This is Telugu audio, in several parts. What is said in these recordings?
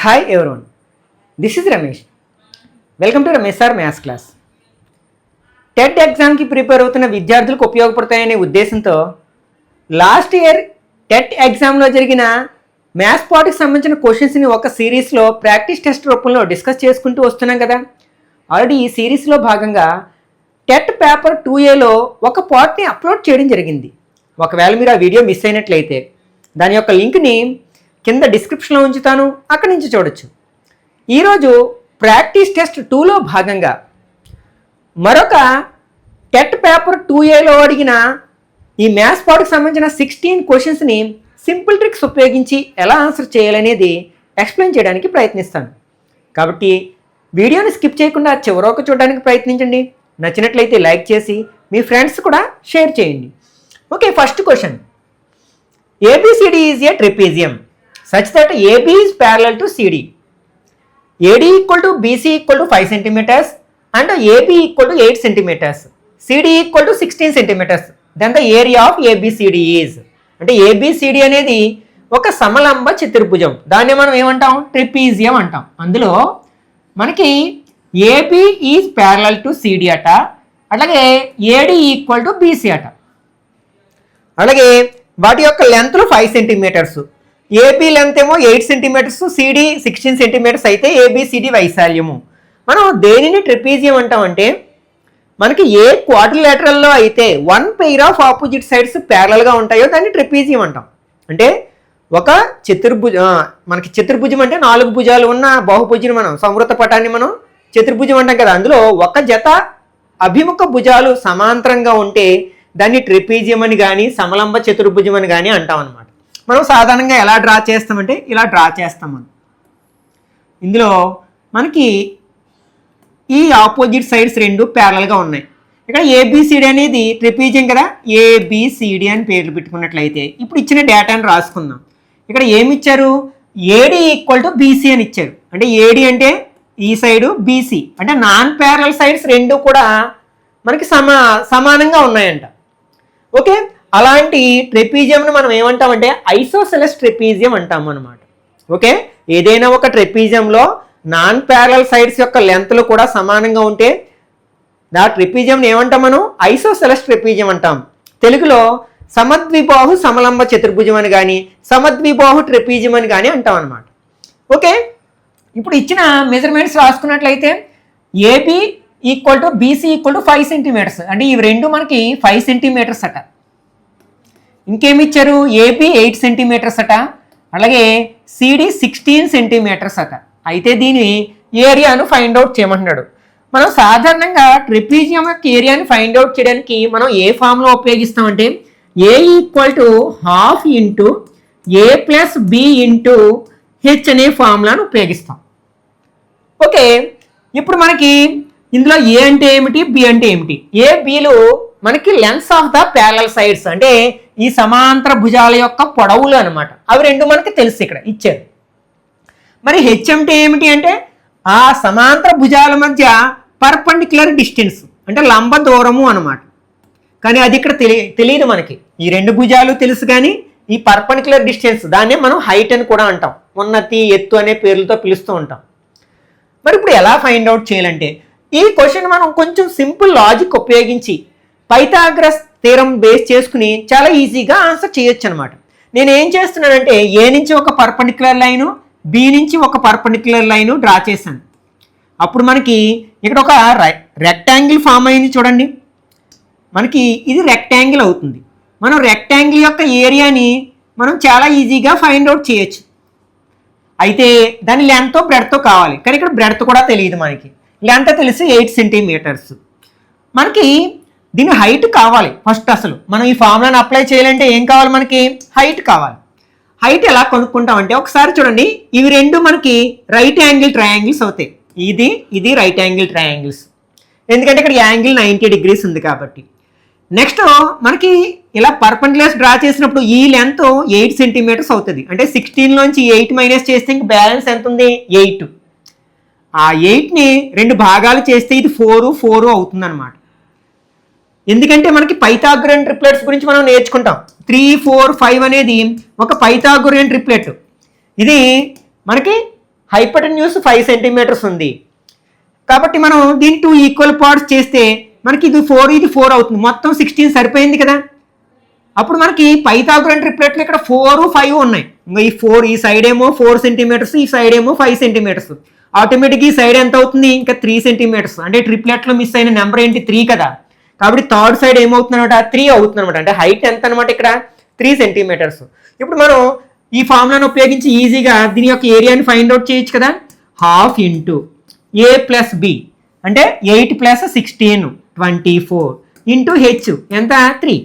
Hi everyone, this is Ramesh. Welcome to Ramesh sir maths class. TET ఎగ్జామ్కి ప్రిపేర్ అవుతున్న విద్యార్థులకు ఉపయోగపడతాయనే ఉద్దేశంతో లాస్ట్ ఇయర్ టెట్ ఎగ్జామ్లో జరిగిన మ్యాథ్స్ పార్ట్కి సంబంధించిన క్వశ్చన్స్ని ఒక సిరీస్లో ప్రాక్టీస్ టెస్ట్ రూపంలో డిస్కస్ చేసుకుంటూ వస్తున్నాం కదా. ఆల్రెడీ ఈ సిరీస్లో భాగంగా టెట్ పేపర్ 2Aలో ఒక పార్ట్ని అప్లోడ్ చేయడం జరిగింది. ఒకవేళ మీరు ఆ వీడియో మిస్ అయినట్లయితే దాని యొక్క లింక్ని కింద డిస్క్రిప్షన్లో ఉంచుతాను, అక్కడి నుంచి చూడొచ్చు. ఈరోజు ప్రాక్టీస్ టెస్ట్ 2లో భాగంగా మరొక టెట్ పేపర్ 2Aలో అడిగిన ఈ మ్యాథ్స్ పార్ట్కి సంబంధించిన 16 క్వశ్చన్స్ని సింపుల్ ట్రిక్స్ ఉపయోగించి ఎలా ఆన్సర్ చేయాలనేది ఎక్స్ప్లెయిన్ చేయడానికి ప్రయత్నిస్తాను. కాబట్టి వీడియోని స్కిప్ చేయకుండా చివరకు చూడడానికి ప్రయత్నించండి. నచ్చినట్లయితే లైక్ చేసి మీ ఫ్రెండ్స్ కూడా షేర్ చేయండి. Okay, first question. ABCD is a trapezium such that AB is parallel to CD. AD equal to BC equal to 5 centimeters and AB equal to 8 centimeters. CD equal to 16 centimeters. Then the area of ABCD is. అంటే ABCD అనేది ఒక సమలంబ చతుర్భుజం. దాన్ని మనం ఏమంటాం? ట్రిపీజియం అంటాం. అందులో మనకి AB is parallel to CD అట, అలాగే AD ఈక్వల్ టు BC అట. అలాగే వాటి యొక్క లెంత్లు 5 సెంటీమీటర్స్. ఏబీ లెంత్ ఏమో 8 సెంటీమీటర్స్, సిడి 16 సెంటీమీటర్స్ అయితే ఏబిసిడి వైశాల్యము. మనం దేనిని ట్రిపీజియం అంటామంటే మనకి ఏ క్వాడ్రిలేటరల్లో అయితే 1 పెయిర్ ఆఫ్ ఆపోజిట్ సైడ్స్ ప్యారలల్గా ఉంటాయో దాన్ని ట్రిపీజియం అంటాం. అంటే ఒక మనకి చతుర్భుజం అంటే 4 భుజాలు ఉన్న బహుభుజిని మనం సంవృత పటాన్ని మనం చతుర్భుజం అంటాం కదా. అందులో ఒక జత అభిముఖ భుజాలు సమాంతరంగా ఉంటే దాన్ని ట్రిపీజియం అని కానీ సమలంబ చతుర్భుజం అని కానీ అంటాం అనమాట. మనం సాధారణంగా ఎలా డ్రా చేస్తామంటే ఇలా డ్రా చేస్తామని. ఇందులో మనకి ఈ ఆపోజిట్ సైడ్స్ రెండు ప్యారలల్గా ఉన్నాయి. ఇక్కడ ఏబిసిడి అనేది ట్రిపీజియం కదా, ఏబిసిడి అని పేర్లు పెట్టుకున్నట్లయితే ఇప్పుడు ఇచ్చిన డేటాను రాసుకుందాం. ఇక్కడ ఏమి ఇచ్చారు? ఏడి ఈక్వల్ టు బీసీ అని ఇచ్చారు. అంటే ఏడి అంటే ఈ సైడు, బీసీ అంటే నాన్ ప్యారలల్ సైడ్స్ రెండు కూడా మనకి సమానంగా ఉన్నాయంట. ఓకే, అలాంటి ట్రెపీజియంని మనం ఏమంటామంటే ఐసోసెలస్ ట్రెపీజియం అంటాము అనమాట. ఓకే, ఏదైనా ఒక ట్రెపీజియంలో నాన్ ప్యారలల్ సైడ్స్ యొక్క లెంత్లు కూడా సమానంగా ఉంటే ఆ ట్రెపీజియంని ఏమంటాం మనం? ఐసోసెలస్ ట్రెపీజియం అంటాం. తెలుగులో సమద్విబాహు సమలంబ చతుర్భుజం అని కానీ సమద్విబాహు ట్రెపీజియం అని కానీ అంటాం అనమాట. ఓకే, ఇప్పుడు ఇచ్చిన మెజర్మెంట్స్ రాసుకున్నట్లయితే AB equal to BC equal to 5 centimetres. అంటే ఇవి రెండు మనకి 5 సెంటీమీటర్స్ అట. ఇంకేమి ఇచ్చారు? ఏబి 8 సెంటీమీటర్స్ అట, అలాగే సిడి 16 సెంటీమీటర్స్ అట. అయితే దీని ఏరియాను ఫైండ్ అవుట్ చేయమంటున్నాడు. మనం సాధారణంగా ట్రిపీజియం యొక్క ఏరియాని ఫైండ్ అవుట్ చేయడానికి మనం ఏ ఫార్ములా ఉపయోగిస్తామంటే A equal to half into A plus B into H అనే ఫార్ములాను ఉపయోగిస్తాం. ఓకే, ఇప్పుడు మనకి ఇందులో ఏ అంటే ఏమిటి, బి అంటే ఏమిటి? ఏ బిలు మనకి lens of the parallel sides అంటే ఈ సమాంతర భుజాల యొక్క పొడవులు అనమాట. అవి రెండు మనకి తెలుసు, ఇక్కడ ఇచ్చారు. మరి హెచ్ అంటే ఏమిటి అంటే ఆ సమాంతర భుజాల మధ్య పర్పెండిక్యులర్ డిస్టెన్స్ అంటే లంబ దూరము అనమాట. కానీ అది ఇక్కడ తెలియదు మనకి. ఈ రెండు భుజాలు తెలుసు కానీ ఈ పర్పెండిక్యులర్ డిస్టెన్స్ దాన్నే మనం హైట్ అని కూడా అంటాం. ఉన్నతి, ఎత్తు అనే పేర్లతో పిలుస్తూ ఉంటాం. మరి ఇప్పుడు ఎలా ఫైండ్ అవుట్ చేయాలంటే ఈ క్వశ్చన్ మనం కొంచెం సింపుల్ లాజిక్ ఉపయోగించి పైథాగరస్ థీరం బేస్ చేసుకుని చాలా ఈజీగా ఆన్సర్ చేయొచ్చు అనమాట. నేను ఏం చేస్తున్నానంటే ఏ నుంచి ఒక పర్పెండిక్యులర్ లైను, బి నుంచి ఒక పర్పెండిక్యులర్ లైను డ్రా చేశాను. అప్పుడు మనకి ఇక్కడ ఒక రెక్టాంగిల్ ఫామ్ అయింది చూడండి. మనకి ఇది రెక్టాంగిల్ అవుతుంది. మనం రెక్టాంగిల్ యొక్క ఏరియాని మనం చాలా ఈజీగా ఫైండ్ అవుట్ చేయొచ్చు. అయితే దాని లెంత్తో బ్రెడ్తో కావాలి, కానీ ఇక్కడ బ్రెడ్త్ కూడా తెలియదు మనకి. లెంత్ తెలిసి 8 సెంటీమీటర్స్. మనకి దీని హైట్ కావాలి. ఫస్ట్ అసలు మనం ఈ ఫార్ములాని అప్లై చేయాలంటే ఏం కావాలి? మనకి హైట్ కావాలి. హైట్ ఎలా కొనుక్కుంటామంటే ఒకసారి చూడండి, ఇవి రెండు మనకి రైట్ యాంగిల్ ట్రయాంగిల్స్ అవుతాయి. ఇది రైట్ యాంగిల్ ట్రయాంగిల్స్, ఎందుకంటే ఇక్కడ యాంగిల్ 90 డిగ్రీస్ ఉంది కాబట్టి. నెక్స్ట్ మనకి ఇలా పర్పెండిక్యులర్స్ డ్రా చేసినప్పుడు ఈ లెంత్ 8 సెంటీమీటర్స్ అవుతుంది. అంటే 16 నుంచి 8 మైనస్ చేస్తే ఇంక బ్యాలెన్స్ ఎంత ఉంది? 8. ఆ 8ని 2 భాగాలు చేస్తే ఇది 4 అవుతుంది అనమాట. ఎందుకంటే మనకి పైథాగోరియన్ ట్రిప్లెట్స్ గురించి మనం నేర్చుకుంటాం. 3, 4, 5 అనేది ఒక పైథాగోరియన్ ట్రిప్లెట్. ఇది మనకి హైపోటెన్యూస్ 5 సెంటీమీటర్స్ ఉంది. కాబట్టి మనం దీన్ని 2 ఈక్వల్ పార్ట్స్ చేస్తే మనకి ఇది 4 అవుతుంది. మొత్తం 16 సరిపోయింది కదా. అప్పుడు మనకి పైథాగోరన్ ట్రిప్లెట్లు ఇక్కడ 4, 5 ఉన్నాయి. ఈ 4 ఈ సైడ్ ఏమో 4 సెంటీమీటర్స్, ఈ సైడ్ ఏమో 5 సెంటీమీటర్స్. ఆటోమేటిక్గా ఈ సైడ్ ఎంత అవుతుంది, ఇంకా 3 సెంటీమీటర్స్. అంటే ట్రిప్లెట్లో మిస్ అయిన నెంబర్ ఏంటి, 3 కదా. కాబట్టి థర్డ్ సైడ్ ఏమవుతుంది అనమాట, 3 అవుతుంది అనమాట. అంటే హైట్ ఎంత అనమాట ఇక్కడ 3 సెంటీమీటర్స్. ఇప్పుడు మనం ఈ ఫార్ములాను ఉపయోగించి ఈజీగా దీని యొక్క ఏరియాని ఫైండ్ అవుట్ చేయొచ్చు కదా. ½ ఇంటూ a ప్లస్ b అంటే 8 ప్లస్ 16 24 ఇంటూ h ఎంత 3.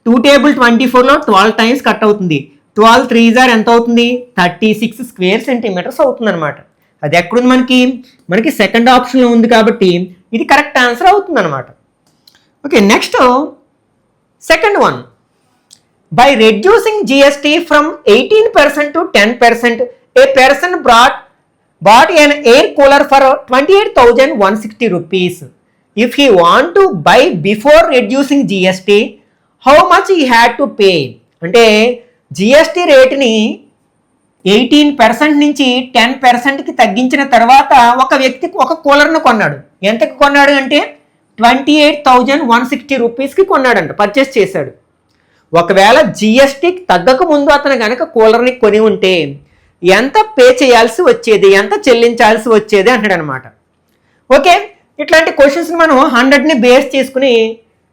2 టేబుల్ 24లో 12 టైమ్స్ కట్ అవుతుంది. 12 3 ఎంత అవుతుంది, 36 స్క్వేర్ సెంటీమీటర్స్ అవుతుంది అనమాట. అది ఎక్కడుంది మనకి సెకండ్ ఆప్షన్లో ఉంది కాబట్టి ఇది కరెక్ట్ ఆన్సర్ అవుతుంది అనమాట. Okay, next second one. By reducing GST from 18% to 10%, a person bought an air cooler for 28,160 rupees. If he want to buy before reducing GST, how much he had to pay? అంటే GST రేటుని 18% నుంచి 10%కి తగ్గించిన తర్వాత ఒక వ్యక్తికి ఒక కూలర్ను కొన్నాడు. ఎంతకి కొన్నాడు అంటే 28,160 రూపీస్కి కొన్నాడంట, పర్చేస్ చేశాడు. ఒకవేళ GSTకి తగ్గక ముందు అతను కనుక కూలర్ని కొని ఉంటే ఎంత పే చేయాల్సి వచ్చేది, ఎంత చెల్లించాల్సి వచ్చేది అంటాడు అనమాట. ఓకే, ఇట్లాంటి క్వశ్చన్స్ని మనం 100ని బేస్ చేసుకుని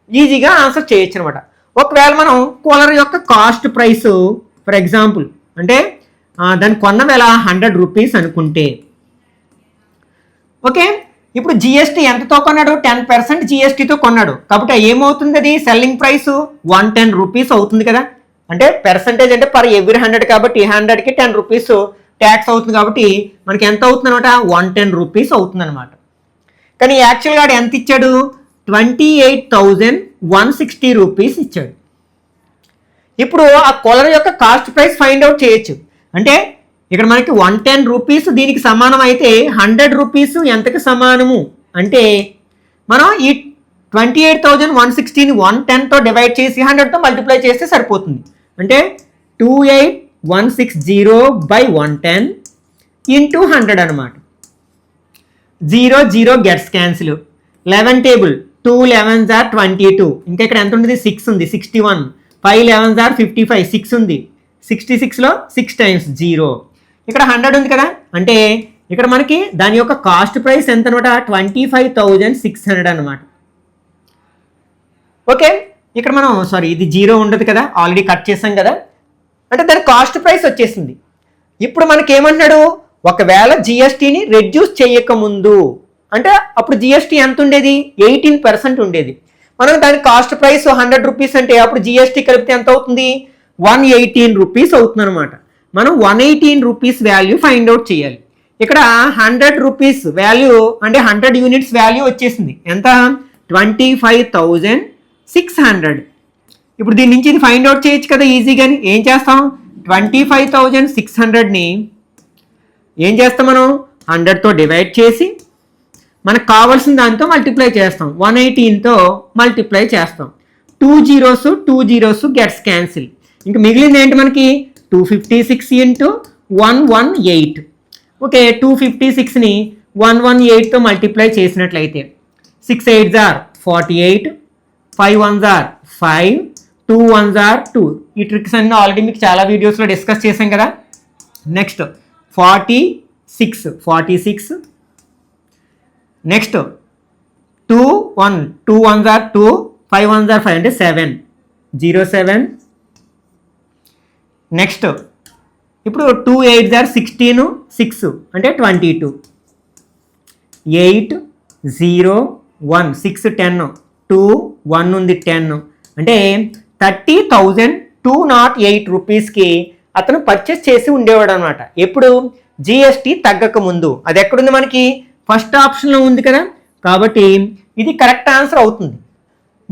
ఈజీగా ఆన్సర్ చేయొచ్చు అనమాట. ఒకవేళ మనం కూలర్ యొక్క కాస్ట్ ప్రైస్ ఫర్ ఎగ్జాంపుల్ అంటే దాన్ని కొన్న వేళ 100 రూపీస్ అనుకుంటే, ఓకే, ఇప్పుడు GST ఎంతతో కొన్నాడు, 10% GSTతో కొన్నాడు. కాబట్టి ఏమవుతుంది, అది సెల్లింగ్ ప్రైస్ 110 రూపీస్ అవుతుంది కదా. అంటే పర్సంటేజ్ అంటే పర్ ఎవ్రీ 100 కాబట్టి 100కి 10 రూపీస్ ట్యాక్స్ అవుతుంది. కాబట్టి మనకి ఎంత అవుతుంది అనమాట, 110 రూపీస్ అవుతుంది అనమాట. కానీ యాక్చువల్గా ఎంత ఇచ్చాడు, 28,160 రూపీస్ ఇచ్చాడు. ఇప్పుడు ఆ కూలర్ యొక్క కాస్ట్ ప్రైస్ ఫైండ్ అవుట్ చేయొచ్చు. అంటే ఇక్కడ మనకి 110 రూపీస్ దీనికి సమానం అయితే 100 రూపీస్ ఎంతకి సమానము అంటే మనం ఈ 28,160ని 110తో డివైడ్ చేసి 100తో మల్టిప్లై చేస్తే సరిపోతుంది. అంటే 28,160/110 ఇంటూ 100 అనమాట. 0 0 gets cancel. 11 table 2 11s are 22. ఇంకా ఇక్కడ ఎంత ఉంటుంది, 6 ఉంది, 61. 5 11s are 55, 6 ఉంది, 66లో 6 టైమ్స్ 0. ఇక్కడ 100 ఉంది కదా. అంటే ఇక్కడ మనకి దాని యొక్క కాస్ట్ ప్రైస్ ఎంత అనమాట, 25,600 అనమాట. ఓకే, ఇక్కడ మనం ఇది 0 ఉండదు కదా, ఆల్రెడీ కట్ చేసాం కదా. అంటే దాని కాస్ట్ ప్రైస్ వచ్చేసింది. ఇప్పుడు మనకి ఏమంటున్నాడు, ఒకవేళ GSTని రెడ్యూస్ చేయకముందు అంటే అప్పుడు GST ఎంత ఉండేది, 18% ఉండేది. మనం దాని కాస్ట్ ప్రైస్ 100 రూపీస్ అంటే అప్పుడు GST కలిపితే ఎంత అవుతుంది, 118 రూపీస్ అవుతుంది అనమాట. మనం 118 రూపీస్ వాల్యూ ఫైండ్ అవుట్ చేయాలి. ఇక్కడ 100 రూపీస్ వాల్యూ అంటే 100 యూనిట్స్ వాల్యూ వచ్చేసింది. ఎంత, 25,600. ఇప్పుడు దీని నుంచి ఇది ఫైండ్ అవుట్ చేయొచ్చు కదా ఈజీగాని. ఏం చేస్తాం, 25,600ని ఏం చేస్తాం మనం, 100తో డివైడ్ చేసి మనకు కావాల్సిన దాంతో మల్టిప్లై చేస్తాం. 118తో మల్టిప్లై చేస్తాం. 2 zeros గెట్స్ క్యాన్సిల్. ఇంకా మిగిలింది ఏంటి మనకి, 256 ఇంటూ 118. ఓకే, 256ని 118తో మల్టిప్లై చేసినట్లయితే 6 8s are 48, 5 1s are 5, 2 1s are 2. ఈ ట్రిక్స్ అన్నీ ఆల్రెడీ మీకు చాలా వీడియోస్లో డిస్కస్ చేసాం కదా. Next 46. Next 2 1s are 2, 5 1s are 5 అంటే 7, 07. నెక్స్ట్ ఇప్పుడు 2 8s are 16, 6 అంటే 22, 8 0 1 6 10, 2 1 ఉంది 10 అంటే 30,208 రూపీస్కి అతను పర్చేస్ చేసి ఉండేవాడు అనమాట. ఎప్పుడు, GST తగ్గక ముందు. అది ఎక్కడుంది మనకి, ఫస్ట్ ఆప్షన్లో ఉంది కదా. కాబట్టి ఇది కరెక్ట్ ఆన్సర్ అవుతుంది.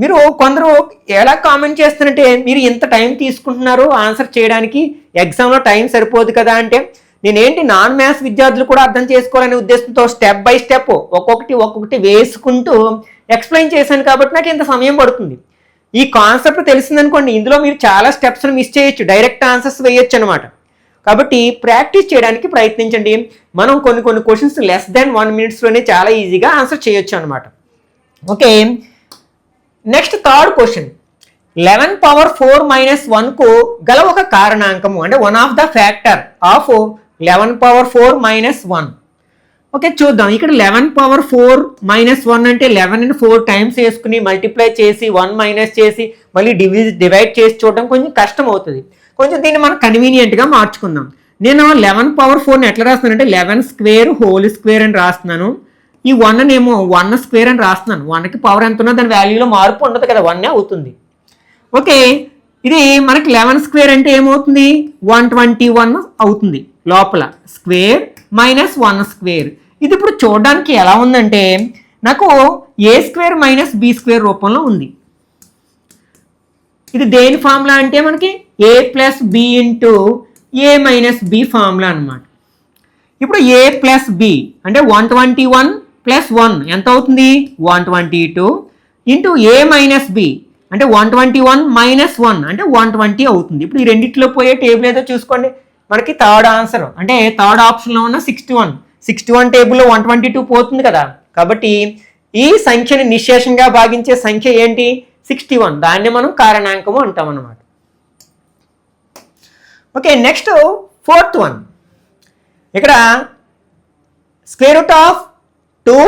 మీరు కొందరు ఎలా కామెంట్ చేస్తారంటే, మీరు ఇంత టైం తీసుకుంటున్నారు ఆన్సర్ చేయడానికి, ఎగ్జామ్లో టైం సరిపోదు కదా అంటే, నేనేంటి నాన్ మ్యాథ్స్ విద్యార్థులు కూడా అర్థం చేసుకోవాలనే ఉద్దేశంతో స్టెప్ బై స్టెప్ ఒక్కొక్కటి వేసుకుంటూ ఎక్స్ప్లెయిన్ చేశాను కాబట్టి నాకు ఇంత సమయం పడుతుంది. ఈ కాన్సెప్ట్ తెలిసిందనుకోండి, ఇందులో మీరు చాలా స్టెప్స్ని మిస్ చేయొచ్చు, డైరెక్ట్ ఆన్సర్స్ వేయొచ్చు అనమాట. కాబట్టి ప్రాక్టీస్ చేయడానికి ప్రయత్నించండి. మనం కొన్ని క్వశ్చన్స్ లెస్ దాన్ 1 minutesలోనే చాలా ఈజీగా ఆన్సర్ చేయొచ్చు అనమాట. Okay, next third question. 11 power 4 minus 1కు గల ఒక కారణాంకము, అంటే one of the factor of 11 power 4 minus 1. Okay, చూద్దాం. ఇక్కడ 11 పవర్ 4 మైనస్ 1 అంటే 11ని 4 టైమ్స్ వేసుకుని మల్టిప్లై చేసి 1 మైనస్ చేసి మళ్ళీ డివైడ్ చేసి చూడడం కొంచెం కష్టం అవుతుంది. కొంచెం దీన్ని మనం కన్వీనియంట్గా మార్చుకుందాం. నేను 11 పవర్ 4ని ఎట్లా రాస్తున్నాను అంటే 11 స్క్వేర్ హోల్ స్క్వేర్ అని రాస్తున్నాను. ఈ 1 ఏమో 1 స్క్వేర్ అని రాస్తున్నాను. 1కి పవర్ ఎంత ఉన్నా దాని వాల్యూలో మార్పు ఉండదు కదా, 1 అవుతుంది. ఓకే, ఇది మనకి 11 స్క్వేర్ అంటే ఏమవుతుంది, 121 అవుతుంది లోపల స్క్వేర్ మైనస్ 1 స్క్వేర్. ఇది ఇప్పుడు చూడడానికి ఎలా ఉందంటే నాకు ఏ స్క్వేర్ మైనస్ బి స్క్వేర్ రూపంలో ఉంది. ఇది దేని ఫార్ములా అంటే మనకి ఏ ప్లస్ బి ఇంటూ ఏ మైనస్ బి ఫార్ములా అనమాట. ఇప్పుడు ఏ ప్లస్ బి అంటే 121 ప్లస్ 1 ఎంత అవుతుంది, 122 ఇంటూ ఏ మైనస్ బి అంటే 121 మైనస్ 1 అంటే 120 అవుతుంది. ఇప్పుడు ఈ రెండిట్లో పోయే టేబుల్ ఏదో చూసుకోండి. మనకి థర్డ్ ఆన్సర్ అంటే థర్డ్ ఆప్షన్లో ఉన్న 61 టేబుల్లో 122 పోతుంది కదా. కాబట్టి ఈ సంఖ్యని నిశ్శేషంగా భాగించే సంఖ్య ఏంటి, 61. దాన్ని మనం కారణాంకము అంటాం అన్నమాట. Okay, next fourth one. ఇక్కడ square root of 2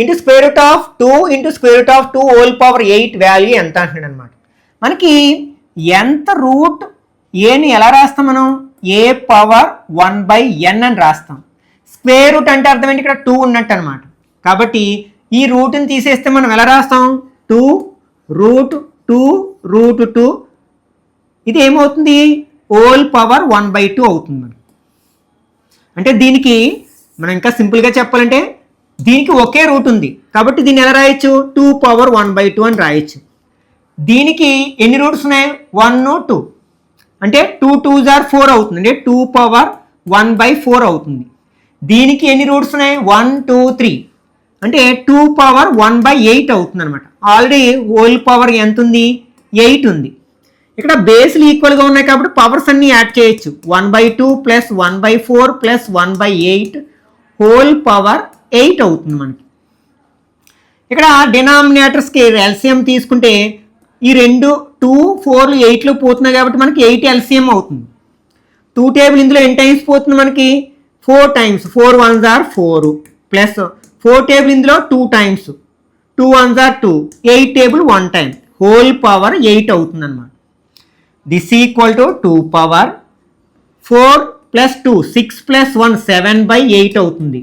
into square root of 2 into square root of 2 whole power 8 value ఎంత అంటున్నాడు అనమాట. మనకి ఎంత రూట్ ఏని ఎలా రాస్తాం మనం, ఏ పవర్ 1/n అని రాస్తాం. స్క్వేర్ రూట్ అంటే అర్థం ఏంటి, ఇక్కడ 2 ఉన్నట్టు అనమాట. కాబట్టి ఈ రూట్ని తీసేస్తే మనం ఎలా రాస్తాం, 2 రూట్ 2 రూట్ 2 ఇది ఏమవుతుంది, హోల్ పవర్ 1/2 అవుతుంది మనకి. అంటే దీనికి మనం ఇంకా సింపుల్గా చెప్పాలంటే దీనికి ఒకే రూట్ ఉంది కాబట్టి దీన్ని ఎలా రాయొచ్చు, 2 పవర్ 1/2 అని రాయొచ్చు. దీనికి ఎన్ని రూట్స్ ఉన్నాయి, 1 2 అంటే 2 2s are 4 అవుతుంది, అంటే 2 పవర్ 1/4 అవుతుంది. దీనికి ఎన్ని రూట్స్ ఉన్నాయి, 1 2 3 అంటే 2 పవర్ 1/8 అవుతుంది అనమాట. ఆల్రెడీ హోల్ పవర్ ఎంత ఉంది, 8 ఉంది. ఇక్కడ బేస్లు ఈక్వల్గా ఉన్నాయి కాబట్టి పవర్స్ అన్ని యాడ్ చేయొచ్చు. 1/2 ప్లస్ 1/4 ప్లస్ 1/8 హోల్ పవర్ 8 అవుతుంది మనకి. ఇక్కడ డినామినేటర్స్కి ఎల్సిఎం తీసుకుంటే ఈ 2 2 4 8లో పోతున్నాయి కాబట్టి మనకి 8 ఎల్సిఎం అవుతుంది. 2 టేబుల్ ఇందులో ఎన్ని టైమ్స్ పోతుంది మనకి, 4 times. 4 1s are 4 plus 4 table ఇందులో 2 times, 2 1s are 2, 8 table 1 time whole power 8 అవుతుంది అనమాట. This equal to 2 power 4 plus 2 6 plus 1 7/8 అవుతుంది,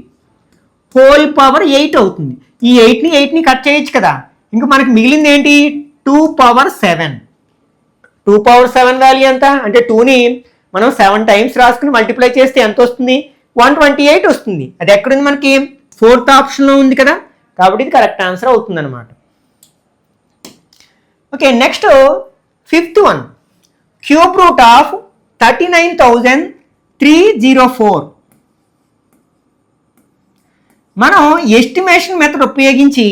హోల్ పవర్ 8 అవుతుంది. ఈ 8ని కట్ చేయొచ్చు కదా, ఇంకా మనకి మిగిలింది ఏంటి, 2 పవర్ 7. 2 పవర్ 7 వాల్యూ ఎంత అంటే 2ని మనం 7 టైమ్స్ రాసుకుని మల్టిప్లై చేస్తే ఎంత వస్తుంది, 128 వస్తుంది. అది ఎక్కడుంది మనకి, 4th ఆప్షన్లో ఉంది కదా, కాబట్టి ఇది కరెక్ట్ ఆన్సర్ అవుతుంది అనమాట. Okay, next 5th one. Cube root of 39,304. మనం ఎస్టిమేషన్ మెథడ్ ఉపయోగించి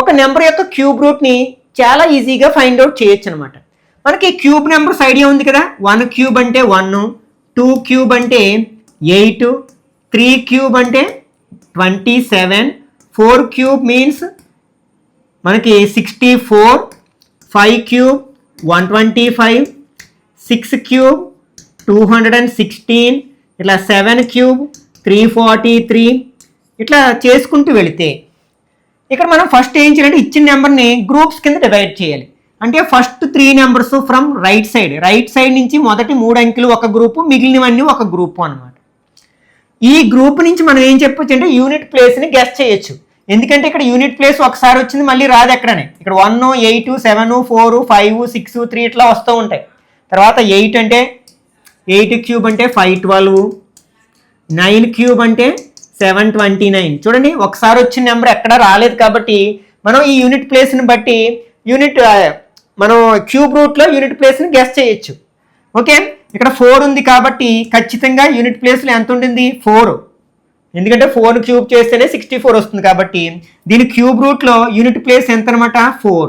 ఒక నెంబర్ యొక్క క్యూబ్ రూట్ని చాలా ఈజీగా ఫైండ్ అవుట్ చేయొచ్చు అనమాట. మనకి క్యూబ్ నెంబర్స్ ఐడియా ఉంది కదా, 1 క్యూబ్ అంటే 1, 2 క్యూబ్ అంటే 8, 3 క్యూబ్ అంటే 27, 4 క్యూబ్ మీన్స్ మనకి 64, 5 క్యూబ్ 125, 6 క్యూబ్ 216, ఇట్లా 7 క్యూబ్ 343, ఇట్లా చేసుకుంటూ వెళితే ఇక్కడ మనం ఫస్ట్ ఏం చేయాలంటే ఇచ్చిన నెంబర్ని గ్రూప్స్ కింద డివైడ్ చేయాలి. అంటే first 3 numbers from right side నుంచి మొదటి 3 అంకెలు ఒక గ్రూపు, మిగిలినవన్నీ ఒక గ్రూపు అనమాట. ఈ గ్రూప్ నుంచి మనం ఏం చెప్పొచ్చు అంటే యూనిట్ ప్లేస్ని గెస్ చేయొచ్చు. ఎందుకంటే ఇక్కడ యూనిట్ ప్లేస్ ఒకసారి వచ్చింది మళ్ళీ రాదు ఎక్కడనే. ఇక్కడ 1 8 7 4 5 6 3 ఇట్లా వస్తూ ఉంటాయి. తర్వాత 8 అంటే 8 క్యూబ్ అంటే 512, 9 క్యూబ్ అంటే 729. చూడండి ఒకసారి వచ్చిన నెంబర్ ఎక్కడ రాలేదు కాబట్టి మనం ఈ యూనిట్ ప్లేస్ని బట్టి మనం క్యూబ్ రూట్లో యూనిట్ ప్లేస్ని గెస్ చేయొచ్చు. ఓకే, ఇక్కడ 4 ఉంది కాబట్టి ఖచ్చితంగా యూనిట్ ప్లేస్లో ఎంత ఉంటుంది, 4. ఎందుకంటే 4 క్యూబ్ చేస్తేనే 64 వస్తుంది కాబట్టి దీని క్యూబ్ రూట్లో యూనిట్ ప్లేస్ ఎంత అనమాట, 4.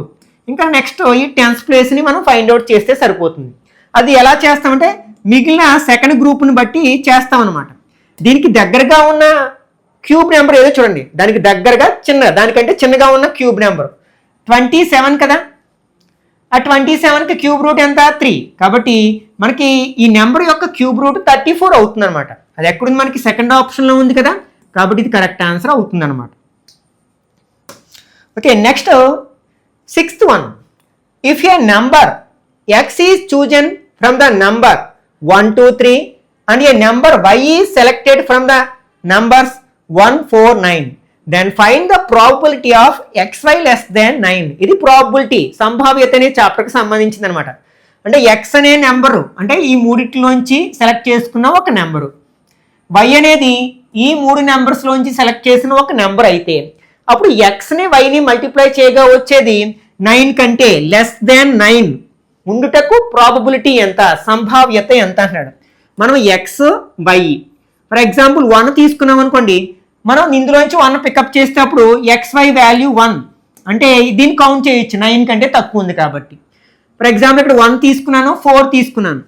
ఇంకా నెక్స్ట్ ఈ 10th ప్లేస్ని మనం ఫైండ్ అవుట్ చేస్తే సరిపోతుంది. అది ఎలా చేస్తామంటే మిగిలిన సెకండ్ గ్రూప్ని బట్టి చేస్తాం అనమాట. దీనికి దగ్గరగా ఉన్న క్యూబ్ నెంబర్ ఏదో చూడండి, దానికి దగ్గరగా దానికంటే చిన్నగా ఉన్న క్యూబ్ నెంబర్ 27 కదా. ఆ 27కి క్యూబ్ రూట్ ఎంత? 3. కాబట్టి మనకి ఈ నెంబర్ యొక్క క్యూబ్ రూట్ 34 అవుతుంది అనమాట. అది ఎక్కడుంది? మనకి సెకండ్ ఆప్షన్లో ఉంది కదా, కాబట్టి ఇది కరెక్ట్ ఆన్సర్ అవుతుంది అనమాట. Okay, next 6th one. If a number x is chosen from the number 1, 2, 3 and a number y is selected from the numbers 1, 4, 9, then find the probability of xy less than 9. ఇది ప్రాబబిలిటీ, సంభావ్యత అనే చాప్టర్కి సంబంధించింది అనమాట. అంటే ఎక్స్ అనే నెంబరు అంటే ఈ మూడిట్లోంచి సెలెక్ట్ చేసుకున్న ఒక నెంబరు, వై అనేది ఈ 3 నెంబర్స్లోంచి సెలెక్ట్ చేసిన ఒక నెంబర్ అయితే అప్పుడు ఎక్స్ని వైని మల్టిప్లై చేయగా వచ్చేది 9 కంటే లెస్ దాన్ 9 ఉండుటకు ప్రాబబిలిటీ ఎంత, సంభావ్యత ఎంత అంటున్నాడు. మనం ఎక్స్ వై ఫర్ ఎగ్జాంపుల్ 1 తీసుకున్నాం అనుకోండి, మనం ఇందులోంచి 1 పికప్ చేసేటప్పుడు XY వాల్యూ 1 అంటే దీన్ని కౌంట్ చేయొచ్చు, 9 కంటే తక్కువ ఉంది కాబట్టి. ఫర్ ఎగ్జాంపుల్ ఇక్కడ 1 తీసుకున్నాను, 4 తీసుకున్నాను,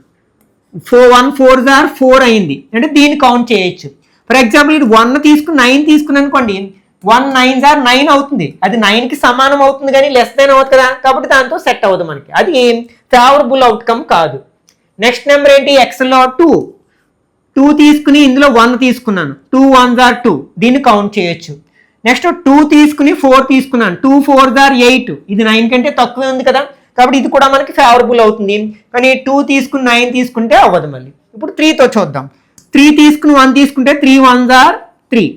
1 4s are 4 అయింది అంటే దీన్ని కౌంట్ చేయొచ్చు. ఫర్ ఎగ్జాంపుల్ ఇది 1 తీసుకుని 9 తీసుకున్నాను అనుకోండి, 1 9s are 9 అవుతుంది, అది 9కి సమానం అవుతుంది కానీ లెస్ దెన్ అవుతుంది కదా, కాబట్టి దాంతో సెట్ అవ్వదు మనకి, అది ఫేవరబుల్ అవుట్కమ్ కాదు. నెక్స్ట్ నెంబర్ ఏంటి? ఎక్స్లో 2 తీసుకుని ఇందులో 1 తీసుకున్నాను, 2 1s are 2, దీన్ని కౌంట్ చేయొచ్చు. నెక్స్ట్ 2 తీసుకుని 4 తీసుకున్నాను, 2 4s are 8, ఇది 9 కంటే తక్కువే ఉంది కదా, కాబట్టి ఇది కూడా మనకి ఫేవరబుల్ అవుతుంది. కానీ 2 తీసుకుని 9 తీసుకుంటే అవ్వదు. మళ్ళీ ఇప్పుడు 3తో చూద్దాం. 3 తీసుకుని 1 తీసుకుంటే 3 1s are 3,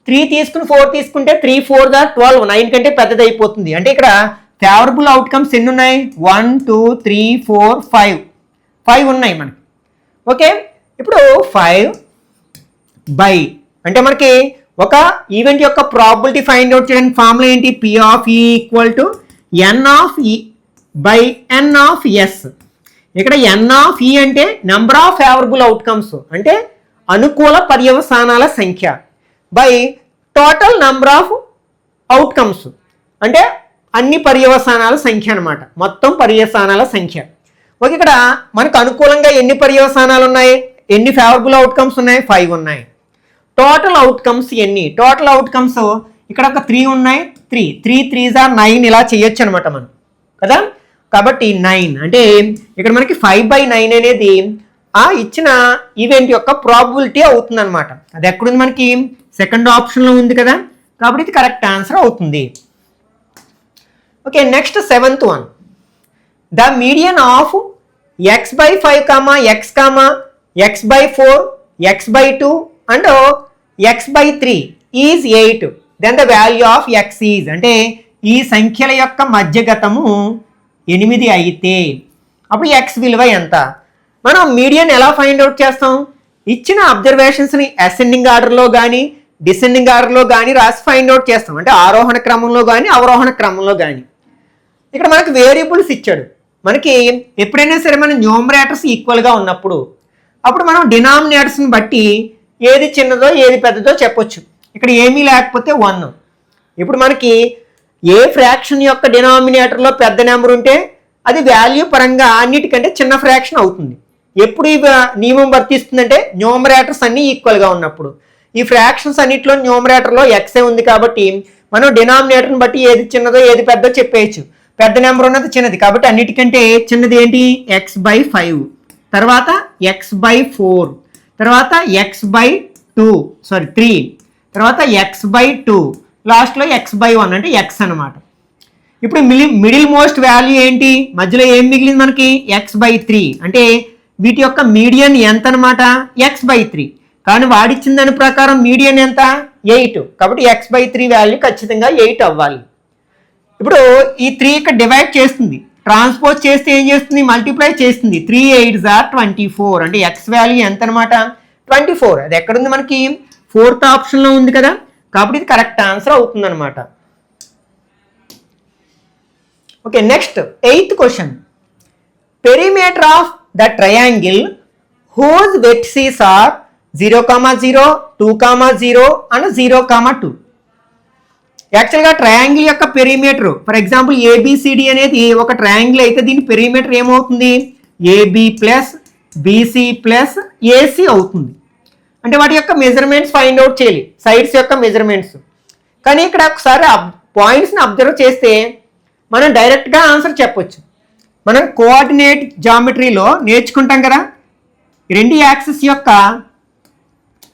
3 తీసుకుని 4 తీసుకుంటే 3 4s are 12, 9 కంటే పెద్దది అయిపోతుంది. అంటే ఇక్కడ ఫేవరబుల్ అవుట్కమ్స్ ఎన్ని ఉన్నాయి? 1 2 3 4 5 ఉన్నాయి మనకి. ఓకే, ఇప్పుడు 5 బై అంటే మనకి ఒక ఈవెంట్ యొక్క ప్రాబబిలిటీ ఫైండ్ అవుట్ చేయడానికి ఫార్ములా ఏంటి? P of E equal to N of E by N of S. ఇక్కడ N of E అంటే నెంబర్ ఆఫ్ ఫేవరబుల్ అవుట్కమ్స్ అంటే అనుకూల పర్యవసానాల సంఖ్య by total number of outcomes అంటే అన్ని పర్యవసానాల సంఖ్య అనమాట, మొత్తం పర్యవసానాల సంఖ్య. ఓకే, ఇక్కడ మనకు అనుకూలంగా ఎన్ని పర్యవసానాలు ఉన్నాయి, ఎన్ని ఫేవరబుల్ అవుట్కమ్స్ ఉన్నాయి? 5 ఉన్నాయి. టోటల్ అవుట్కమ్స్ ఎన్ని? టోటల్ అవుట్కమ్స్ ఇక్కడ ఒక 3 ఉన్నాయి, 3 3s are 9 ఇలా చేయొచ్చు అనమాట మనం కదా. కాబట్టి 9 అంటే ఇక్కడ మనకి 5/9 అనేది ఆ ఇచ్చిన ఈవెంట్ యొక్క ప్రాబబిలిటీ అవుతుంది అనమాట. అది ఎక్కడుంది? మనకి సెకండ్ ఆప్షన్లో ఉంది కదా, కాబట్టి ఇది కరెక్ట్ ఆన్సర్ అవుతుంది. Okay, next 7th one. The median of x/5, x/4, x/2 and x/3 is 8. Then the value of x is అంటే ఈ సంఖ్యల యొక్క మధ్యగతము 8 అయితే అప్పుడు x విలువ ఎంత? మనం మీడియన్ ఎలా ఫైండ్ అవుట్ చేస్తాం? ఇచ్చిన అబ్జర్వేషన్స్ని అసెండింగ్ ఆర్డర్లో కానీ డిసెండింగ్ ఆర్డర్లో కానీ రాసి ఫైండ్ అవుట్ చేస్తాం, అంటే ఆరోహణ క్రమంలో కానీ అవరోహణ క్రమంలో కానీ. ఇక్కడ మనకి వేరియబుల్స్ ఇచ్చాడు. మనకి ఎప్పుడైనా సరే మన న్యూమరేటర్స్ ఈక్వల్గా ఉన్నప్పుడు అప్పుడు మనం డినామినేటర్స్ని బట్టి ఏది చిన్నదో ఏది పెద్దదో చెప్పొచ్చు. ఇక్కడ ఏమీ లేకపోతే 1. ఇప్పుడు మనకి ఏ ఫ్రాక్షన్ యొక్క డినామినేటర్లో పెద్ద నెంబర్ ఉంటే అది వాల్యూ పరంగా అన్నిటికంటే చిన్న ఫ్రాక్షన్ అవుతుంది. ఎప్పుడు ఈ నియమం వర్తిస్తుందంటే న్యూమరేటర్స్ అన్నీ ఈక్వల్గా ఉన్నప్పుడు. ఈ ఫ్రాక్షన్స్ అన్నిటిలో న్యూమరేటర్లో ఎక్సే ఉంది కాబట్టి మనం డినామినేటర్ని బట్టి ఏది చిన్నదో ఏది పెద్దో చెప్పేయచ్చు. పెద్ద నెంబర్ ఉన్నది చిన్నది కాబట్టి అన్నిటికంటే చిన్నది ఏంటి? x/5, తర్వాత x/4, తర్వాత x/3, తర్వాత x/2, లాస్ట్లో x/1 అంటే x అనమాట. ఇప్పుడు మిడిల్ మోస్ట్ వాల్యూ ఏంటి? మధ్యలో ఏం మిగిలింది మనకి? x/3 అంటే వీటి యొక్క మీడియన్ ఎంత అనమాట? x/3. కానీ వాడిచ్చిన దాని ప్రకారం మీడియన్ ఎంత? 8. కాబట్టి x/3 వాల్యూ ఖచ్చితంగా 8 అవ్వాలి. ఇప్పుడు ఈ 3 ఇక్కడ డివైడ్ చేస్తుంది, ట్రాన్స్పోజ్ చేస్తే ఏం చేస్తుంది? మల్టిప్లై చేస్తుంది. 3 8s are 24 అంటే x వాల్యూ ఎంత అనమాట? 24. అది ఎక్కడుంది? మనకి 4th ఆప్షన్లో ఉంది కదా, కాబట్టి ఇది కరెక్ట్ ఆన్సర్ అవుతుంది అనమాట. Okay, next 8th question. Perimeter of the triangle whose vertices are 0,0, 2,0 and 0,2. యాక్చువల్గా ట్రయాంగిల్ యొక్క పెరిమీటర్ ఫర్ ఎగ్జాంపుల్ ABCD అనేది ఒక ట్రయాంగిల్ అయితే దీని పెరిమీటర్ ఏమవుతుంది? AB plus BC plus AC అవుతుంది. అంటే వాటి యొక్క మెజర్మెంట్స్ ఫైండ్ అవుట్ చేయాలి, సైడ్స్ యొక్క మెజర్మెంట్స్. కానీ ఇక్కడ ఒకసారి పాయింట్స్ని అబ్జర్వ్ చేస్తే మనం డైరెక్ట్గా ఆన్సర్ చెప్పొచ్చు. మనం కోఆర్డినేట్ జామెట్రీలో నేర్చుకుంటాం కదా, రెండు యాక్సిస్ యొక్క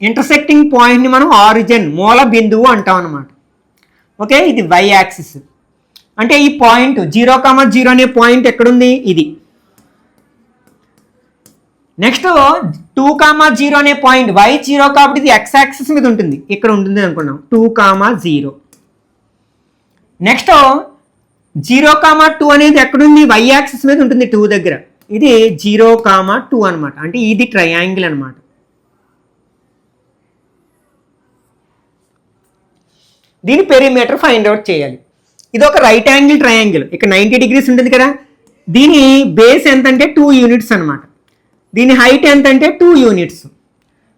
ఇంటర్సెక్టింగ్ పాయింట్ని మనం ఆరిజిన్ మూల బిందువు అంటాం అన్నమాట. ఓకే, ఇది వై యాక్సిస్. అంటే ఈ పాయింట్ 0,0 అనే పాయింట్ ఎక్కడుంది, ఇది. నెక్స్ట్ 2,0 అనే పాయింట్ y0 కాబట్టి ఇది x యాక్సిస్ మీద ఉంటుంది, ఇక్కడ ఉంటుంది అనుకున్నాం 2,0. నెక్స్ట్ 0,2 అనేది ఎక్కడుంది, y యాక్సిస్ మీద ఉంటుంది 2 దగ్గర, ఇది 0,2 అనమాట. అంటే ఇది ట్రయాంగిల్ అనమాట. దీని పెరిమీటర్ ఫైండ్ అవుట్ చేయాలి. ఇది ఒక రైట్ యాంగిల్ ట్రయాంగిల్, ఇక్కడ 90 degrees ఉంటుంది కదా. దీని బేస్ ఎంతంటే 2 units అనమాట. దీని హైట్ ఎంతంటే 2 units.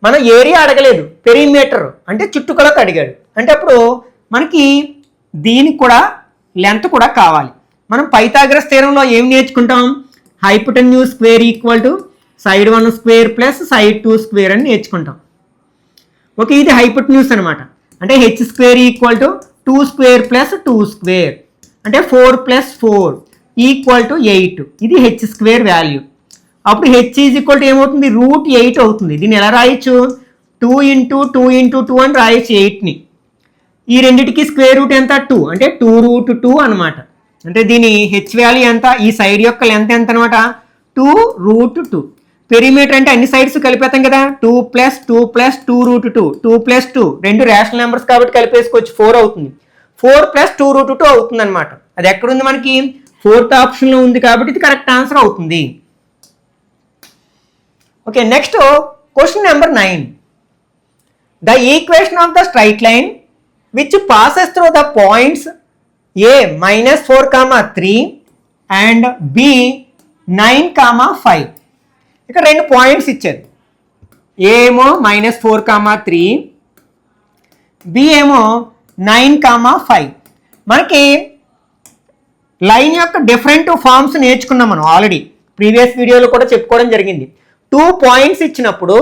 మనం ఏరియా అడగలేదు, పెరిమీటర్ అంటే చుట్టుకొలత అడిగాడు. అంటే అప్పుడు మనకి దీనికి కూడా లెంత్ కూడా కావాలి. మనం పైథాగరస్ థీరంలో ఏం నేర్చుకుంటాం, hypotenuse square equal to side 1 square plus side 2 square అని నేర్చుకుంటాం. ఓకే, ఇది హైపోటెన్యూస్ అనమాట. అంటే H square equal to 2 square plus 2 square అంటే 4 + 4 ఈక్వల్ టు 8. ఇది హెచ్ స్క్వేర్ వాల్యూ. అప్పుడు హెచ్ ఈజ్ ఈక్వల్ టు ఏమవుతుంది, √8 అవుతుంది. దీన్ని ఎలా రాయొచ్చు, 2 × 2 × 2 అని రాయొచ్చు 8ని. ఈ రెండింటికి స్క్వేర్ రూట్ ఎంత, 2 అంటే 2√2 అనమాట. అంటే దీని హెచ్ వాల్యూ ఎంత, ఈ సైడ్ యొక్క లెంత్ ఎంత అనమాట, 2√2. పెరిమీటర్ అంటే అన్ని సైడ్స్ కలిపేస్తాం కదా, 2 + 2 + 2√2, 2 + 2 రెండు రేషనల్ నెంబర్స్ కాబట్టి కలిపేసుకోవచ్చు, 4 అవుతుంది. 4 + 2√2 అవుతుంది అనమాట. అది ఎక్కడుంది మనకి, 4th ఆప్షన్లో ఉంది కాబట్టి ఇది కరెక్ట్ ఆన్సర్ అవుతుంది. Okay, next question number 9. The equation of the straight line which passes through the points A -4,3 and B 9,5. ఇక్కడ రెండు పాయింట్స్ ఇచ్చారు, A ఏమో -4,3, B ఏమో 9,5. మనకి లైన్ యొక్క డిఫరెంట్ ఫార్మ్స్ నేర్చుకున్నాం మనం ఆల్రెడీ, ప్రీవియస్ వీడియోలో కూడా చెప్పుకోవడం జరిగింది. 2 పాయింట్స్ ఇచ్చినప్పుడు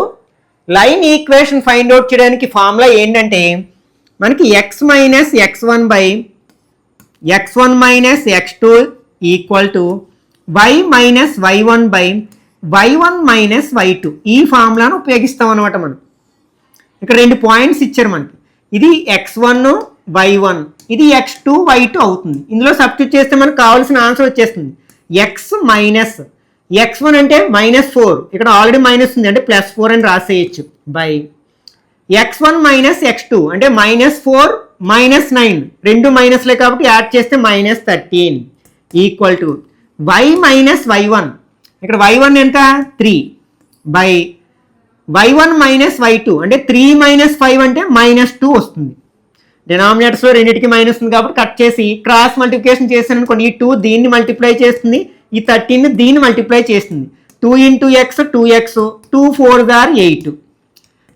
లైన్ ఈక్వేషన్ ఫైండ్ అవుట్ చేయడానికి ఫార్ములా ఏంటంటే, మనకి x - x1 / x1 - x2 equal to y - y1 / y1 - y2. ఈ ఫార్ములాను ఉపయోగిస్తాం అనమాట. మనం ఇక్కడ రెండు పాయింట్స్ ఇచ్చారు మనకి, ఇది x1 y1, ఇది x2 y2 అవుతుంది. ఇందులో సబ్స్టిట్యూట్ చేస్తే మనకు కావాల్సిన ఆన్సర్ వచ్చేస్తుంది. x - x1 అంటే -4, ఇక్కడ ఆల్రెడీ మైనస్ ఉంది అంటే +4 అని రాసేయచ్చు, బై x1 - x2 అంటే -4 - 9, రెండు మైనస్లే కాబట్టి యాడ్ చేస్తే -13 ఈక్వల్ టు y - y1, ఇక్కడ y1 ఎంత 3 బై y1 - y2 అంటే 3 - 5 అంటే -2 వస్తుంది. డినామినేటర్స్లో రెండింటికి మైనస్ ఉంది కాబట్టి కట్ చేసి క్రాస్ మల్టిప్లికేషన్ చేశాను అనుకోండి, ఈ 2 దీన్ని మల్టిప్లై చేస్తుంది, ఈ 13 దీన్ని మల్టిప్లై చేస్తుంది. 2 × x 2x, 2 4s are 8,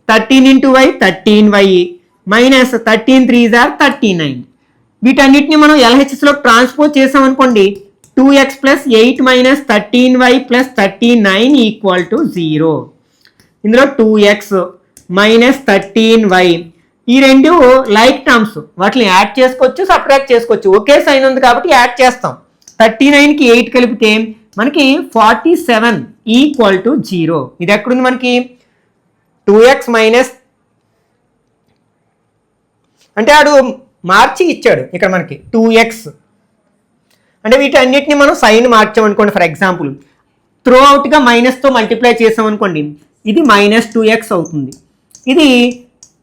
13 × y 13y minus 13 3s are 39. వీటన్నిటిని మనం LHSలో ట్రాన్స్పోజ్ చేసాం అనుకోండి, 2x + 8 - 13y + 39 ఈక్వల్ టు 0. ఇందులో 2x - 13y ఈ రెండు లైక్ టర్మ్స్, వాటిని యాడ్ చేసుకోవచ్చు, సబ్ట్రాక్ట్ చేసుకోవచ్చు. ఒకే సైన్ ఉంది కాబట్టి యాడ్ చేస్తాం. 39కి 8 కలిపితే మనకి 47 ఈక్వల్ టు 0. ఇది ఎక్కడుంది మనకి, 2x మైనస్ అంటే ఆడు మార్చి ఇచ్చాడు ఇక్కడ మనకి 2x. అంటే వీటన్నిటిని మనం సైన్ మార్చామనుకోండి, ఫర్ ఎగ్జాంపుల్ త్రూ అవుట్గా మైనస్తో మల్టిప్లై చేసామనుకోండి, ఇది -2x అవుతుంది, ఇది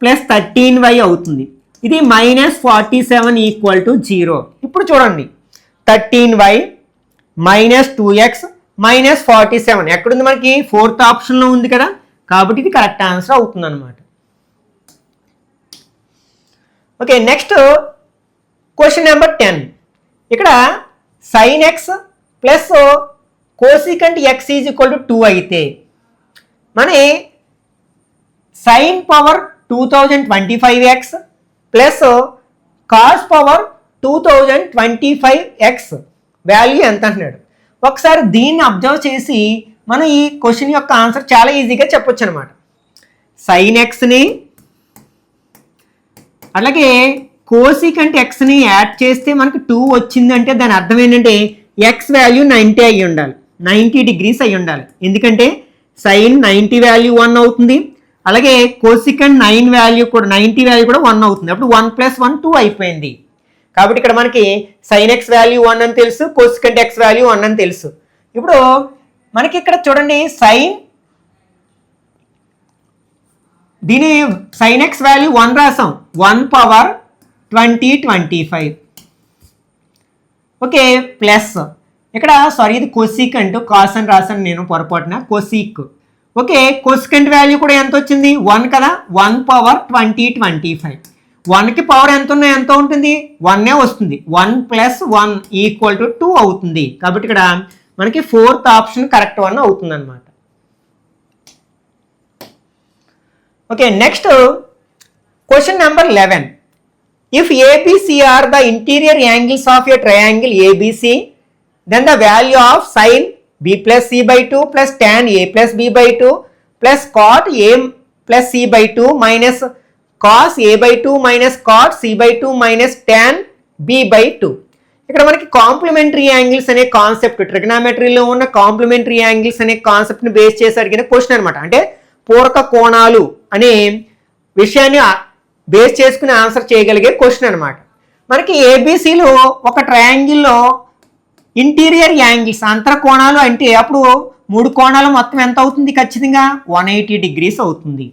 +13y అవుతుంది, ఇది -47 ఈక్వల్ టు 0. ఇప్పుడు చూడండి, 13y - 2x - 47 ఎక్కడుంది మనకి, 4th ఆప్షన్లో ఉంది కదా, కాబట్టి ఇది కరెక్ట్ ఆన్సర్ అవుతుంది అనమాట. Okay, next question number 10. ఇక్కడ sin x plus cosecant x is equal to 2 అయితే మన sin power 2025x plus cos power 2025x value ఎంత అంటున్నాడు. ఒకసారి దీన్ని అబ్జర్వ్ చేసి మనం ఈ క్వశ్చన్ యొక్క ఆన్సర్ చాలా ఈజీగా చెప్పొచ్చు అనమాట. సైన్ ఎక్స్ని అలాగే కోసికంట్ ఎక్స్ని యాడ్ చేస్తే మనకు 2 వచ్చిందంటే దాని అర్థం ఏంటంటే ఎక్స్ వాల్యూ 90 అయ్యి ఉండాలి, 90 degrees అయ్యి ఉండాలి. ఎందుకంటే సైన్ 90 వాల్యూ 1 అవుతుంది, అలాగే కోసికంట్ 9 వాల్యూ కూడా 90 వాల్యూ కూడా 1 అవుతుంది. అప్పుడు 1 + 1 2 అయిపోయింది. కాబట్టి ఇక్కడ మనకి సైన్ ఎక్స్ వాల్యూ 1 అని తెలుసు, కోసికంట్ ఎక్స్ వాల్యూ 1 అని తెలుసు. ఇప్పుడు మనకి ఇక్కడ చూడండి సైన్ దీని సైన్ ఎక్స్ వాల్యూ 1 రాసాం, 1 పవర్ 20 25. ఓకే, ప్లస్ ఇక్కడ సారీ ఇది కోసికంట్, కాస్ అని రాసాను నేను పొరపాటున, కోసిక్. ఓకే, కోసికంట్ వాల్యూ కూడా ఎంత వచ్చింది 1 కదా, 1 పవర్ 20 25. 1కి పవర్ ఎంత ఉన్నా ఎంత ఉంటుంది 1 వస్తుంది, 1 + 1 = 2 అవుతుంది. కాబట్టి ఇక్కడ మనకి 4th ఆప్షన్ కరెక్ట్ 1 అవుతుంది అనమాట. Okay, next question number 11. If ABC are the interior angles of a triangle ABC, then the value of sin B plus C by 2 plus tan A plus B by 2 plus cot A plus C by 2 minus cos A by 2 minus cot C by 2 minus tan B by 2. ఇక్కడ మనకి కాంప్లిమెంటరీ యాంగిల్స్ అనే కాన్సెప్ట్, ట్రిగనామెట్రీలో ఉన్న కాంప్లిమెంటరీ యాంగిల్స్ అనే కాన్సెప్ట్ని బేస్ చేసి అడిగిన క్వశ్చన్ అనమాట. అంటే పూరక కోణాలు అనే విషయాన్ని బేస్ చేసుకుని ఆన్సర్ చేయగలిగే క్వశ్చన్ అనమాట. మనకి ఏబిసిలో ఒక ట్రయాంగిల్లో ఇంటీరియర్ యాంగిల్స్ అంతర కోణాలు అంటే అప్పుడు 3 కోణాలు మొత్తం ఎంత అవుతుంది, ఖచ్చితంగా 180 degrees అవుతుంది.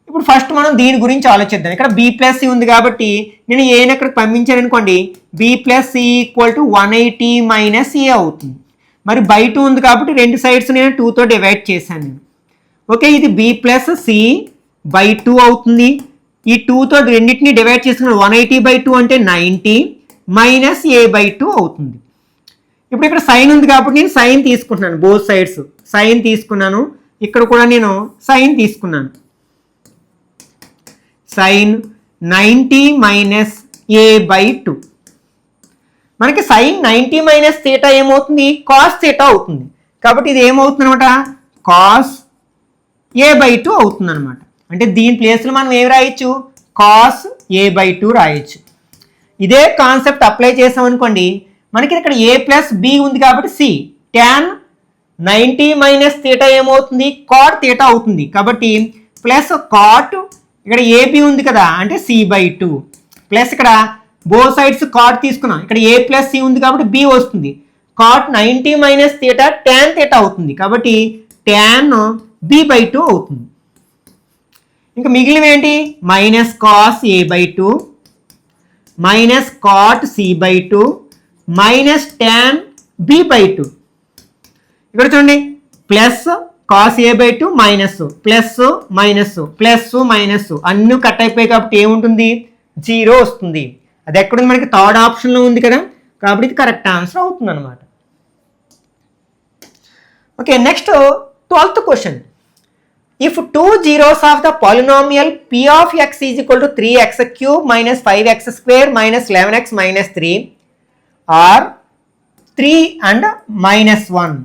ఇప్పుడు ఫస్ట్ మనం దీని గురించి ఆలోచిద్దాం. ఇక్కడ B + C ఉంది కాబట్టి నేను ఏని అక్కడికి పంపించాను అనుకోండి, B + C = 180 - A అవుతుంది. మరి బై 2 ఉంది కాబట్టి 2 సైడ్స్ నేను 2తో డివైడ్ చేశాను నేను. ఓకే, ఇది B + C by 2 అవుతుంది. ఈ 2తో రెండింటిని డివైడ్ చేసుకుని 180/2 అంటే 90 - A/2 అవుతుంది. ఇప్పుడు ఇక్కడ సైన్ ఉంది కాబట్టి నేను సైన్ తీసుకుంటున్నాను, బోత్ సైడ్స్ సైన్ తీసుకున్నాను. ఇక్కడ కూడా నేను సైన్ తీసుకున్నాను. Sign 90 - A/2. మనకి సైన్ 90 - θ ఏమవుతుంది, కాస్ θ అవుతుంది. కాబట్టి ఇది ఏమవుతుంది అనమాట, కాస్ A/2 అవుతుంది అనమాట. అంటే దీని ప్లేస్లో మనం ఏమి రాయొచ్చు, కాస్ A/2 రాయొచ్చు. ఇదే కాన్సెప్ట్ అప్లై చేసాం అనుకోండి, మనకి ఇక్కడ A + B ఉంది కాబట్టి C, tan 90 - θ ఏమవుతుంది, cot θ అవుతుంది. కాబట్టి ప్లస్ కాట్ ఇక్కడ AB ఉంది కదా అంటే C/2 ప్లస్ ఇక్కడ బోత్ సైడ్స్ కాట్ తీసుకున్నాం, ఇక్కడ A + C ఉంది కాబట్టి B వస్తుంది. కాట్ 90 - θ tan θ అవుతుంది. కాబట్టి tan B/2 అవుతుంది. ఇంకా మిగిలినవి ఏంటి, minus cos A/2 minus cot C/2 minus tan B/2. ఇక్కడ చూడండి plus cos A/2 minus plus minus plus minus అన్నీ కట్ అయిపోయాయి కాబట్టి ఏముంటుంది, 0 వస్తుంది. అది ఎక్కడుంది, మనకి థర్డ్ ఆప్షన్లో ఉంది కదా, కాబట్టి ఇది కరెక్ట్ ఆన్సర్ అవుతుంది అనమాట. Okay, next 12th question. If 2 zeros of the polynomial p of x is equal to 3x³ minus 5x² minus 11x minus 3 are 3 and -1,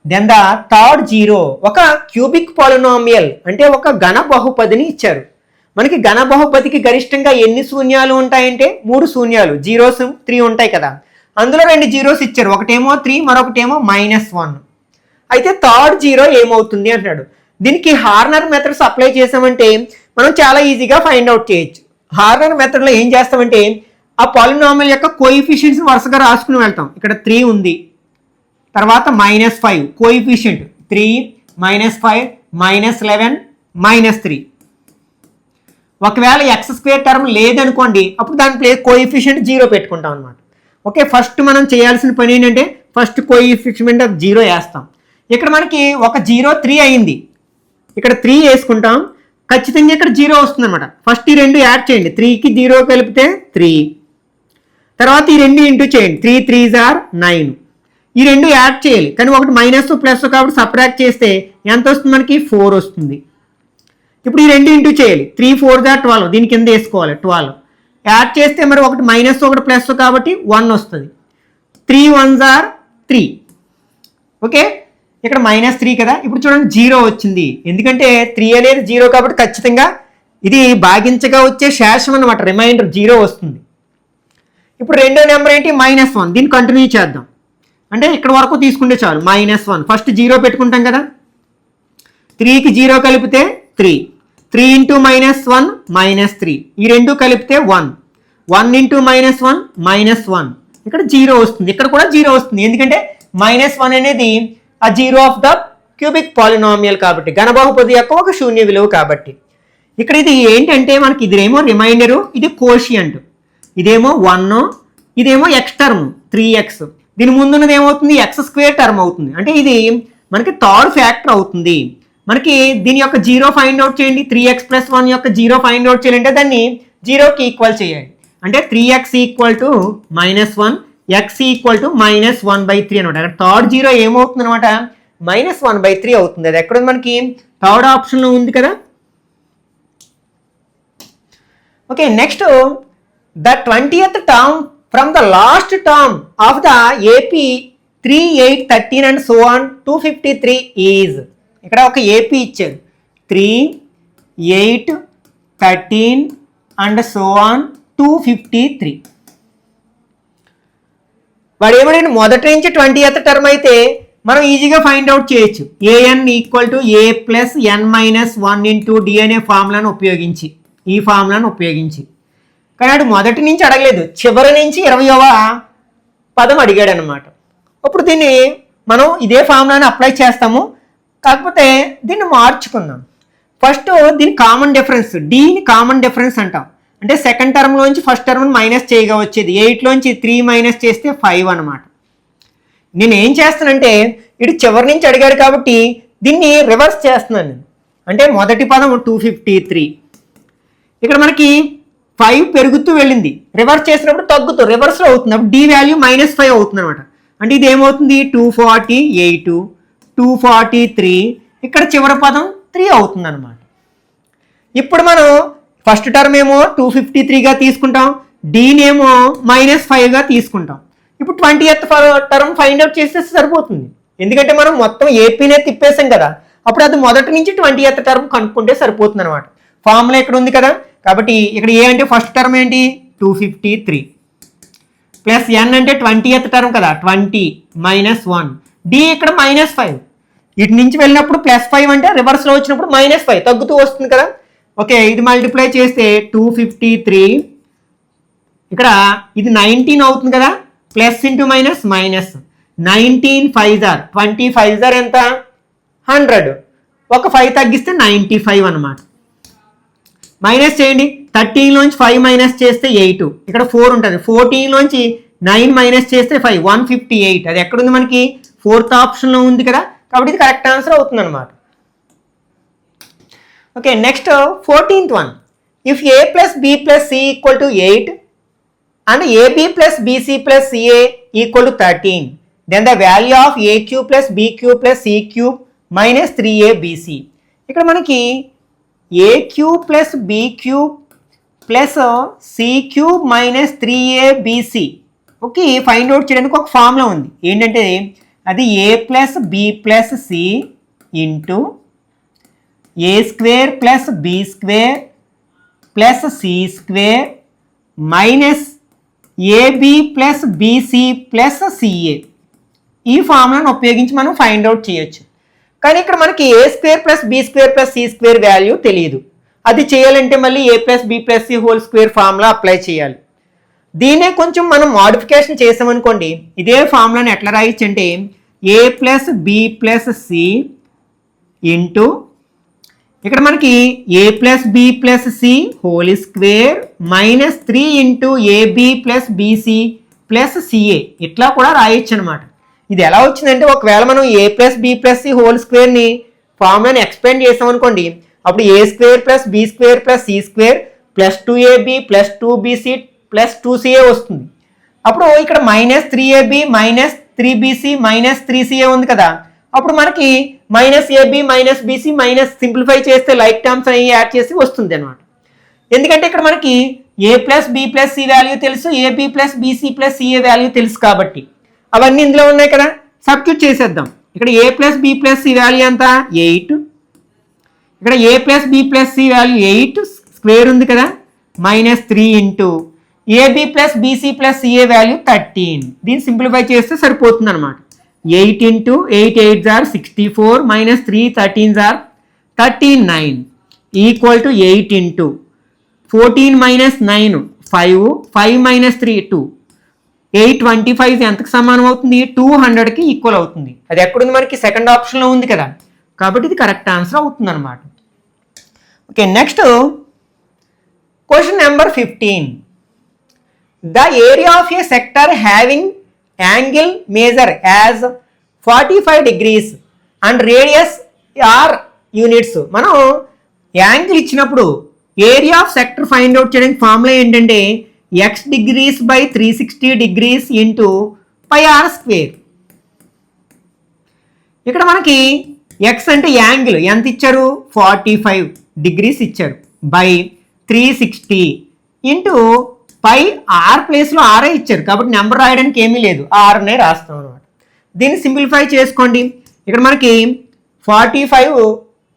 then the third zero ఒక క్యూబిక్ పాలినామియల్ అంటే ఒక ఘన బహుపదిని ఇచ్చారు. మనకి ఘన బహుపదికి గరిష్టంగా ఎన్ని శూన్యాలు ఉంటాయంటే 3 శూన్యాలు, జీరోస్ 3 ఉంటాయి కదా, అందులో 2 జీరోస్ ఇచ్చారు, ఒకటేమో 3 మరొకటేమో -1. అయితే థర్డ్ జీరో ఏమవుతుంది అంటున్నాడు. దీనికి హార్నర్ మెథడ్స్ అప్లై చేసామంటే మనం చాలా ఈజీగా ఫైండ్ అవుట్ చేయొచ్చు. హార్నర్ మెథడ్లో ఏం చేస్తామంటే ఆ పాలినామియల్ యొక్క కోఎఫిషియెంట్స్ వరుసగా రాసుకుని వెళ్తాం. ఇక్కడ 3 ఉంది, తర్వాత -5 కోఎఫిషియెంట్ 3 -5 -11 -3. ఒకవేళ x² టర్మ్ లేదనుకోండి అప్పుడు దాని ప్లేస్ కోఎఫిషియెంట్ 0 పెట్టుకుంటాం అనమాట. ఓకే, ఫస్ట్ మనం చేయాల్సిన పని ఏంటంటే ఫస్ట్ కోఎఫిషియెంట్ 0 వేస్తాం. ఇక్కడ మనకి ఒక 0 3 అయింది, ఇక్కడ 3 వేసుకుంటాం, ఖచ్చితంగా ఇక్కడ 0 వస్తుంది అనమాట. ఫస్ట్ ఈ 2 యాడ్ చేయండి, 3కి 0 కలిపితే 3, తర్వాత ఈ 2 ఇంటూ చేయండి, 3 3s are 9. ఈ 2 యాడ్ చేయాలి కానీ ఒకటి మైనస్ ప్లస్ కాబట్టి సబ్ట్రాక్ట్ చేస్తే ఎంత వస్తుంది, మనకి 4 వస్తుంది. ఇప్పుడు ఈ 2 ఇంటూ చేయాలి, 3 4s are 12, దీని కింద వేసుకోవాలి 12. యాడ్ చేస్తే మరి ఒకటి మైనస్ ఒకటి ప్లస్ కాబట్టి 1 వస్తుంది. 3 1s are 3. ఓకే, ఇక్కడ -3 కదా. ఇప్పుడు చూడండి 0 వచ్చింది, ఎందుకంటే 3 అనేది 0 కాబట్టి ఖచ్చితంగా ఇది భాగించగా వచ్చే శేషం అనమాట, రిమైండర్ 0 వస్తుంది. ఇప్పుడు రెండో నెంబర్ ఏంటి -1, దీన్ని కంటిన్యూ చేద్దాం. అంటే ఇక్కడ వరకు తీసుకుంటే చాలు. -1 ఫస్ట్ 0 పెట్టుకుంటాం కదా, 3కి 0 కలిపితే 3, 3 ఇంటూ -1 -3, ఈ రెండు కలిపితే 1, 1 ఇంటూ -1 -1, ఇక్కడ 0 వస్తుంది. ఇక్కడ కూడా 0 వస్తుంది, ఎందుకంటే -1 అనేది ఆ 0 ఆఫ్ ద క్యూబిక్ పాలినామియల్ కాబట్టి, ఘనబహుపది యొక్క ఒక శూన్య విలువ కాబట్టి. ఇక్కడ ఇది ఏంటంటే మనకి ఇదేమో రిమైండరు, ఇది కోషియంట్, ఇదేమో 1, ఇదేమో ఎక్స్ టర్మ్ 3x, దీని ముందున్నది ఏమవుతుంది x² టర్మ్ అవుతుంది. అంటే ఇది మనకి థర్డ్ ఫ్యాక్టర్ అవుతుంది. మనకి దీని యొక్క 0 ఫైండ్ అవుట్ చేయండి, 3x + 1 యొక్క 0 ఫైండ్ అవుట్ చేయాలంటే దాన్ని 0కి ఈక్వల్ చేయాలి. అంటే 3x = -1, x = -1/3 అనమాట. అక్కడ థర్డ్ 0 ఏమవుతుంది అనమాట, -1/3 అవుతుంది. అది ఎక్కడ మనకి థర్డ్ ఆప్షన్లో ఉంది కదా. Okay, next the 20th term from the last term of the AP 3, 8, 13 and so on 253 is. ఇక్కడ ఒక AP ఇచ్చారు 3, 8, 13 అండ్ సో ఆన్ 253. వాడు ఏమంటే మొదటి నుంచి 20th టర్మ్ అయితే మనం ఈజీగా ఫైండ్ అవుట్ చేయొచ్చు. an = a + n - 1 × d అనే ఫార్ములాను ఉపయోగించి, ఈ ఫార్ములాను ఉపయోగించి. కానీ వాడు మొదటి నుంచి అడగలేదు, చివరి నుంచి 20వ పదం అడిగాడు అనమాట. అప్పుడు దీన్ని మనం ఇదే ఫార్ములాని అప్లై చేస్తాము, కాకపోతే దీన్ని మార్చుకుందాం. ఫస్ట్ దీని కామన్ డిఫరెన్స్, డీని కామన్ డిఫరెన్స్ అంటాం. అంటే సెకండ్ టర్మ్లోంచి ఫస్ట్ టర్మ్ని మైనస్ చేయగా వచ్చేది, 8లోంచి 3 మైనస్ చేస్తే 5 అనమాట. నేను ఏం చేస్తానంటే ఇటు చివరి నుంచి అడిగాడు కాబట్టి దీన్ని రివర్స్ చేస్తున్నాను నేను. అంటే మొదటి పదం 253, ఇక్కడ మనకి 5 పెరుగుతూ వెళ్ళింది, రివర్స్ చేసినప్పుడు తగ్గుతూ రివర్స్లో అవుతుంది, అప్పుడు డి వాల్యూ -5 అవుతుంది అనమాట. అంటే ఇది ఏమవుతుంది 248, 243, ఇక్కడ చివరి పదం 3 అవుతుంది అనమాట. ఇప్పుడు మనం ఫస్ట్ టర్మ్ ఏమో 253గా తీసుకుంటాం, డీనేమో -5గా తీసుకుంటాం. ఇప్పుడు 20th టర్మ్ ఫైండ్ అవుట్ చేస్తే సరిపోతుంది, ఎందుకంటే మనం మొత్తం ఏపీనే తిప్పేసాం కదా. అప్పుడు అది మొదటి నుంచి 20th టర్మ్ కనుక్కుంటే సరిపోతుంది అనమాట. ఫార్ములా ఇక్కడ ఉంది కదా, కాబట్టి ఇక్కడ ఏ అంటే ఫస్ట్ టర్మ్ ఏంటి 253 ప్లస్ n అంటే 20th టర్మ్ కదా 20 -1, డి ఇక్కడ -5, ఇటు నుంచి వెళ్ళినప్పుడు +5 అంటే రివర్స్లో వచ్చినప్పుడు -5 తగ్గుతూ వస్తుంది కదా. ఓకే, ఇది మల్టిప్లై చేస్తే 253, ఇక్కడ ఇది 19 అవుతుంది కదా, plus into minus minus, 19 5s are 20, 5s are ఎంత 100, ఒక 5 తగ్గిస్తే 95 అనమాట. మైనస్ చేయండి, 13లోంచి 5 మైనస్ చేస్తే 8, ఇక్కడ 4 ఉంటుంది, 14లోంచి 9 మైనస్ చేస్తే 5, 158. అది ఎక్కడుంది మనకి 4th ఆప్షన్లో ఉంది కదా, కాబట్టి ఇది కరెక్ట్ ఆన్సర్ అవుతుంది అనమాట. Okay, next 14th one. If a + b + c = 8 and ab + bc + ca = 13, then the value of aq + bq + cq - 3abc. ఇక్కడ మనకి aq + bq + cq - 3abc okay find out చేయడానికి ఒక ఫార్ములా ఉంది. ఏంటంటే అది a + b + c into a² + b² + c² minus ab + bc + ca. ఈ ఫార్ములాను ఉపయోగించి మనం ఫైండ్ అవుట్ చేయొచ్చు. కానీ ఇక్కడ మనకి a² + b² + c² వాల్యూ తెలియదు. అది చేయాలంటే మళ్ళీ a + b + c whole square formula apply చేయాలి. దీనే కొంచెం మనం మోడిఫికేషన్ చేసామనుకోండి, ఇదే ఫార్ములాని ఎట్లా రాయొచ్చు అంటే a + b + c ఇంటూ ఇక్కడ మనకి a + b + c whole square minus 3 into ab + bc + ca ఇట్లా కూడా రాయొచ్చు అనమాట. ఇది ఎలా వచ్చిందంటే ఒకవేళ మనం a + b + c whole స్క్వేర్ని ఫార్ములాని expand చేసామనుకోండి, అప్పుడు a² + b² + c² + 2ab + 2bc + 2ca వస్తుంది. అప్పుడు ఇక్కడ -3ab -3bc -3ca ఉంది కదా, అప్పుడు మనకి -ab -bc మైనస్ సింప్లిఫై చేస్తే లైక్ టర్మ్స్ అవి యాడ్ చేసి వస్తుంది అనమాట. ఎందుకంటే ఇక్కడ మనకి a + b + c వాల్యూ తెలుసు, ab + bc + ca వాల్యూ తెలుసు కాబట్టి అవన్నీ ఇందులో ఉన్నాయి కదా, సబ్స్టిట్యూట్ చేసేద్దాం. ఇక్కడ a plus b plus c value ఎంత 8, ఇక్కడ a plus b plus c value 8 square ఉంది కదా -3 into ab plus bc plus ca value 13. దీన్ని సింప్లిఫై చేస్తే సరిపోతుంది అనమాట. 8 ఇంటూ 8 8 జార్ 64 -3 13 జార్ 39 ఈక్వల్ టు 8 ఇంటూ 14 -9 5 5 3 2 825 ఎంతకు సమానం అవుతుంది 200కి ఈక్వల్ అవుతుంది. అది ఎక్కడుంది మనకి సెకండ్ ఆప్షన్లో ఉంది కదా, కాబట్టి ఇది కరెక్ట్ ఆన్సర్ అవుతుంది అనమాట. Okay, next question number 15. The area of a sector having angle measure as 45 degrees and radius r units. మనం యాంగిల్ ఇచ్చినప్పుడు area of sector find out చేయడానికి ఫార్ములా ఏంటంటే x degrees by 360 degrees into pi r square. ఇక్కడ మనకి x అంటే యాంగిల్ ఎంత ఇచ్చారు 45 degrees ఇచ్చారు బై 360 ఇంటూ పై ఆర్ ప్లేస్లో ఆర్ఏ ఇచ్చారు కాబట్టి నెంబర్ రాయడానికి ఏమీ లేదు, ఆర్నే రాస్తాం అనమాట. దీన్ని సింప్లిఫై చేసుకోండి. ఇక్కడ మనకి 45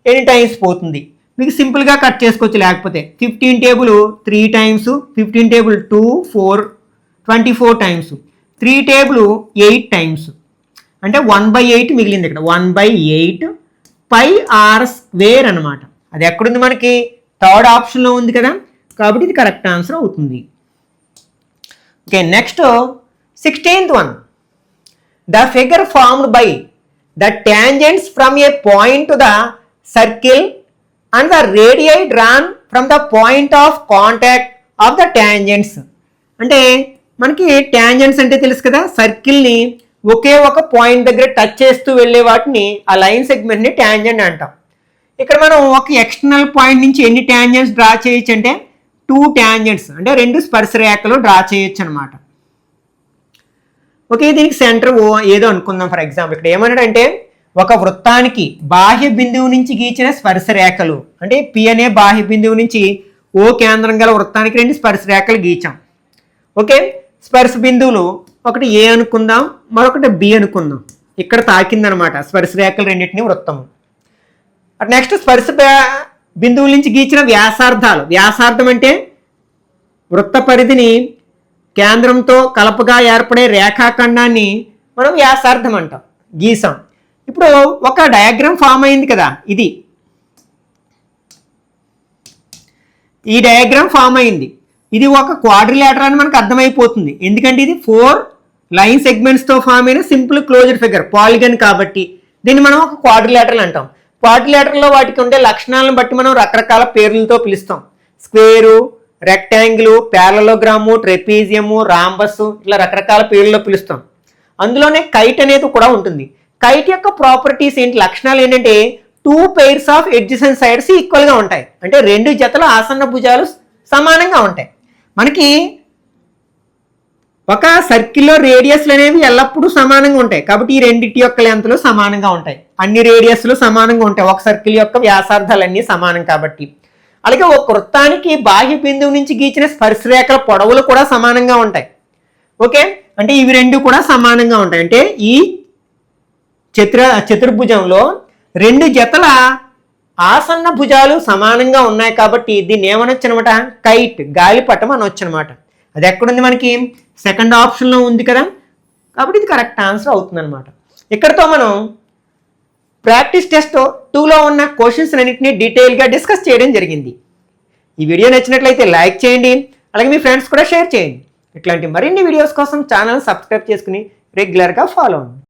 ఎన్ని టైమ్స్ పోతుంది మీకు సింపుల్గా కట్ చేసుకోవచ్చు. లేకపోతే 15 table 3 times, 15 table 2 4 24 times, 3 table 8 times అంటే 1/8 మిగిలింది. ఇక్కడ 1/8 పై ఆర్ స్క్వేర్ అనమాట. అది ఎక్కడుంది మనకి థర్డ్ ఆప్షన్లో ఉంది కదా, కాబట్టి ఇది కరెక్ట్ ఆన్సర్ అవుతుంది. Okay, next 16th one. The figure formed by the tangents from A point to the circle and the radii drawn from the point of contact of the tangents. అంటే మనకి టాంజెంట్స్ అంటే తెలుసు కదా, సర్కిల్ని ఒకే ఒక పాయింట్ దగ్గర టచ్ చేస్తూ వెళ్ళే వాటిని ఆ లైన్ సెగ్మెంట్ని టాంజెంట్ అంటాం. ఇక్కడ మనం ఒక ఎక్స్టర్నల్ పాయింట్ నుంచి ఎన్ని టాంజెంట్స్ డ్రా చేయొచ్చు అంటే 2 టాంజెంట్స్ అంటే 2 స్పర్శ రేఖలు డ్రా చేయొచ్చు అనమాట. ఓకే, దీనికి సెంటర్ ఓ ఏదో అనుకుందాం. ఫర్ ఎగ్జాంపుల్ ఇక్కడ ఏమన్నాడంటే ఒక వృత్తానికి బాహ్య బిందువు నుంచి గీచిన స్పర్శ రేఖలు అంటే పి అనే బాహ్య బిందువు నుంచి ఓ కేంద్రం గల వృత్తానికి 2 స్పర్శ రేఖలు గీచాం. ఓకే, స్పర్శ బిందువులు ఒకటి ఏ అనుకుందాం, మరొకటి బి అనుకుందాం. ఇక్కడ తాకిందనమాట స్పర్శ రేఖలు రెండింటిని వృత్తము. నెక్స్ట్ స్పర్శ బిందువుల నుంచి గీచిన వ్యాసార్థాలు. వ్యాసార్థం అంటే వృత్త పరిధిని కేంద్రంతో కలపగా ఏర్పడే రేఖాఖండాన్ని మనం వ్యాసార్థం అంటాం, గీసాం. ఇప్పుడు ఒక డయాగ్రామ్ ఫామ్ అయింది కదా, ఇది ఈ డయాగ్రామ్ ఫామ్ అయింది. ఇది ఒక క్వాడ్రిలేటర్ అని మనకు అర్థమైపోతుంది, ఎందుకంటే ఇది 4 లైన్ సెగ్మెంట్స్తో ఫామ్ అయిన సింపుల్ క్లోజ్డ్ ఫిగర్ పాలిగన్ కాబట్టి దీన్ని మనం ఒక క్వాడ్రిలేటర్ అంటాం. క్వాడ్రిలేటర్లో వాటికి ఉండే లక్షణాలను బట్టి మనం రకరకాల పేర్లతో పిలుస్తాం. స్క్వేరు, రెక్టాంగిల్, ప్యారలోగ్రాము, ట్రెపీజియము, రాంబస్, ఇట్లా రకరకాల పేర్లలో పిలుస్తాం. అందులోనే కైట్ అనేది కూడా ఉంటుంది. కైట్ యొక్క ప్రాపర్టీస్ ఏంటి, లక్షణాలు ఏంటంటే 2 pairs ఆఫ్ ఎడ్జసెంట్ సైడ్స్ ఈక్వల్గా ఉంటాయి. అంటే 2 జతల ఆసన్న భుజాలు సమానంగా ఉంటాయి. మనకి ఒక సర్కిల్లో రేడియస్లు అనేవి ఎల్లప్పుడూ సమానంగా ఉంటాయి కాబట్టి ఈ రెండింటి యొక్క లెంత్లు సమానంగా ఉంటాయి. అన్ని రేడియస్లు సమానంగా ఉంటాయి, ఒక సర్కిల్ యొక్క వ్యాసార్థాలన్నీ సమానం కాబట్టి. అలాగే ఒక వృత్తానికి బాహ్య బిందువు నుంచి గీచిన స్పర్శరేఖల పొడవులు కూడా సమానంగా ఉంటాయి. ఓకే, అంటే ఇవి 2 కూడా సమానంగా ఉంటాయి. అంటే ఈ చతుర్భుజంలో 2 జతల ఆసన్న భుజాలు సమానంగా ఉన్నాయి కాబట్టి దీన్ని ఏమనొచ్చు అనమాట, కైట్, గాలిపటం అనొచ్చు అనమాట. అది ఎక్కడుంది మనకి సెకండ్ ఆప్షన్లో ఉంది కదా, కాబట్టి ఇది కరెక్ట్ ఆన్సర్ అవుతుంది అనమాట. ఇక్కడతో మనం ప్రాక్టీస్ టెస్ట్ 2లో ఉన్న క్వశ్చన్స్ అన్నింటినీ డీటెయిల్గా డిస్కస్ చేయడం జరిగింది. ఈ వీడియో నచ్చినట్లయితే లైక్ చేయండి, అలాగే మీ ఫ్రెండ్స్ కూడా షేర్ చేయండి. ఇట్లాంటి మరిన్ని వీడియోస్ కోసం ఛానల్ సబ్స్క్రైబ్ చేసుకుని రెగ్యులర్గా ఫాలో అవ్వండి.